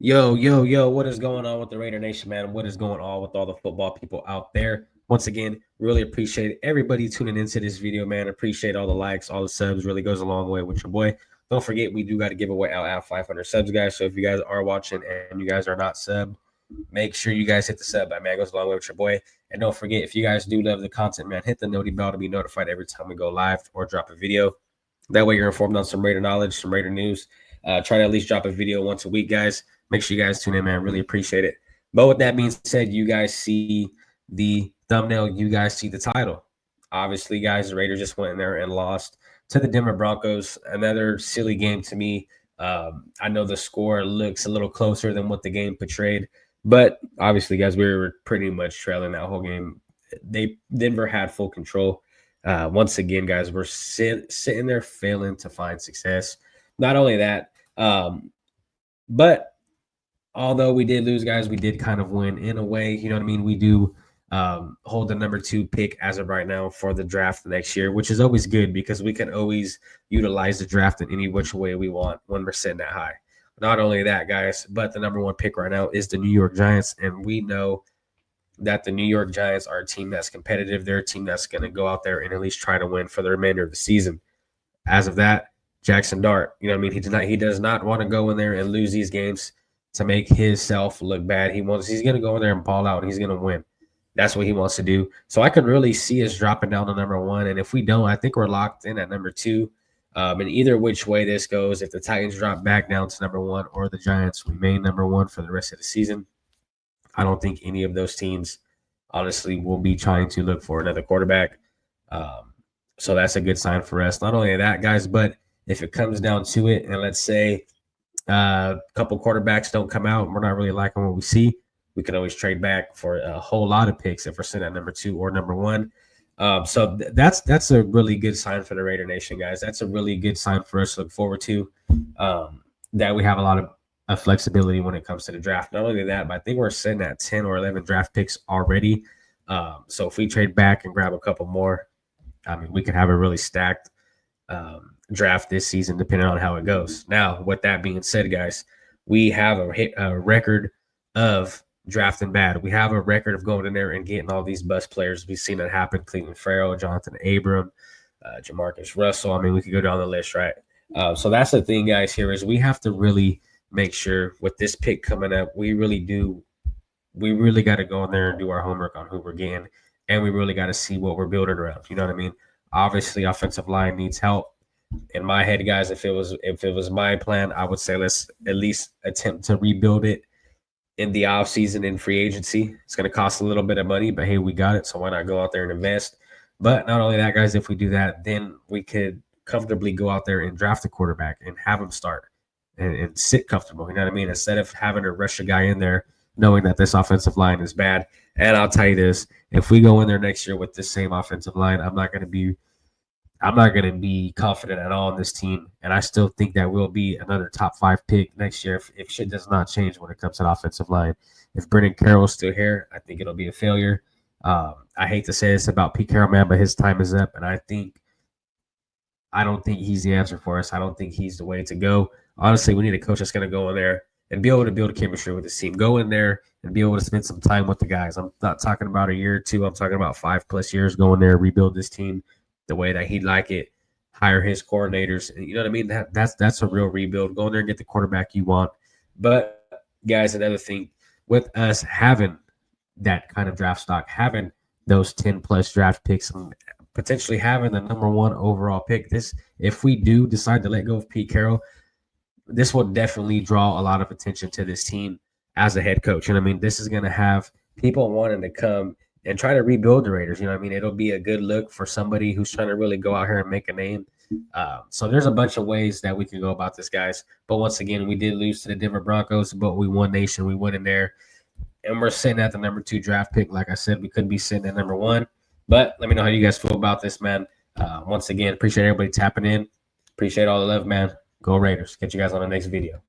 Yo, what is going on with the Raider Nation, man? What is going on with all the football people out there? Once again, really appreciate everybody tuning into this video, man. Appreciate all the likes, all the subs. Really goes a long way with your boy. Don't forget, we do got to give away out 500 subs, guys. So if you guys are watching and you guys are not subbed, make sure you guys hit the sub button, man. It goes a long way with your boy. And don't forget, if you guys do love the content, man, hit the noti bell to be notified every time we go live or drop a video. That way you're informed on some Raider knowledge, some Raider news. Try to at least drop a video once a week, guys. Make sure you guys tune in, man. Really appreciate it. But with that being said, you guys see the thumbnail. You guys see the title. Obviously, guys, the Raiders just went in there and lost to the Denver Broncos. Another silly game to me. I know the score looks a little closer than what the game portrayed, but obviously, guys, we were pretty much trailing that whole game. Denver had full control. Once again, guys, we're sitting there failing to find success. Not only that, but although we did lose, guys, we did kind of win in a way. You know what I mean? We do hold the number 2 pick as of right now for the draft next year, which is always good because we can always utilize the draft in any which way we want when we're sitting that high. Not only that, guys, but the number 1 pick right now is the New York Giants, and we know that the New York Giants are a team that's competitive. They're a team that's going to go out there and at least try to win for the remainder of the season. As of that, Jackson Dart, you know what I mean? He does not want to go in there and lose these games to make himself look bad. He's going to go in there and ball out, and he's going to win. That's what he wants to do. So I could really see us dropping down to number 1. And if we don't, I think we're locked in at number 2. And either which way this goes, if the Titans drop back down to number 1 or the Giants remain number 1 for the rest of the season, I don't think any of those teams, honestly, will be trying to look for another quarterback. So that's a good sign for us. Not only that, guys, but if it comes down to it, and let's say a couple quarterbacks don't come out, and we're not really liking what we see, we can always trade back for a whole lot of picks if we're sitting at number 2 or number 1. So that's a really good sign for the Raider Nation, guys. That's a really good sign for us to look forward to. That we have a lot of flexibility when it comes to the draft. Not only that, but I think we're sitting at 10 or 11 draft picks already. So if we trade back and grab a couple more, I mean, we could have a really stacked draft this season, depending on how it goes. Now, with that being said, guys, we have a record of drafting bad. We have a record of going in there and getting all these bust players. We've seen it happen. Cleveland Farrell, Jonathan Abram, Jamarcus Russell. I mean, we could go down the list, right? So that's the thing, guys, here is we have to really make sure with this pick coming up, we really got to go in there and do our homework on who we're getting, and we really got to see what we're building around. You know what I mean? Obviously, offensive line needs help. In my head, guys, if it was my plan, I would say let's at least attempt to rebuild it in the offseason in free agency. It's going to cost a little bit of money, but hey, we got it, so why not go out there and invest? But not only that, guys, if we do that, then we could comfortably go out there and draft a quarterback and have him start and sit comfortable. You know what I mean? Instead of having to rush a guy in there knowing that this offensive line is bad. And I'll tell you this, if we go in there next year with this same offensive line, I'm not going to be confident at all in this team. And I still think that we'll be another top 5 pick next year if shit does not change when it comes to the offensive line. If Brendan Carroll's still here, I think it'll be a failure. I hate to say this about Pete Carroll, man, but his time is up. And I don't think he's the answer for us. I don't think he's the way to go. Honestly, we need a coach that's going to go in there and be able to build a chemistry with his team. Go in there and be able to spend some time with the guys. I'm not talking about a year or 2. I'm talking about 5+ years. Go in there, rebuild this team the way that he'd like it. Hire his coordinators. You know what I mean? That's a real rebuild. Go in there and get the quarterback you want. But, guys, another thing, with us having that kind of draft stock, having those 10+ draft picks, and potentially having the number 1 overall pick, if we do decide to let go of Pete Carroll, this will definitely draw a lot of attention to this team as a head coach. And I mean, this is going to have people wanting to come and try to rebuild the Raiders. You know what I mean? It'll be a good look for somebody who's trying to really go out here and make a name. So there's a bunch of ways that we can go about this, guys. But once again, we did lose to the Denver Broncos, but we won nation. We went in there, and we're sitting at the number 2 draft pick. Like I said, we could be sitting at number 1. But let me know how you guys feel about this, man. Once again, appreciate everybody tapping in. Appreciate all the love, man. Go Raiders. Catch you guys on the next video.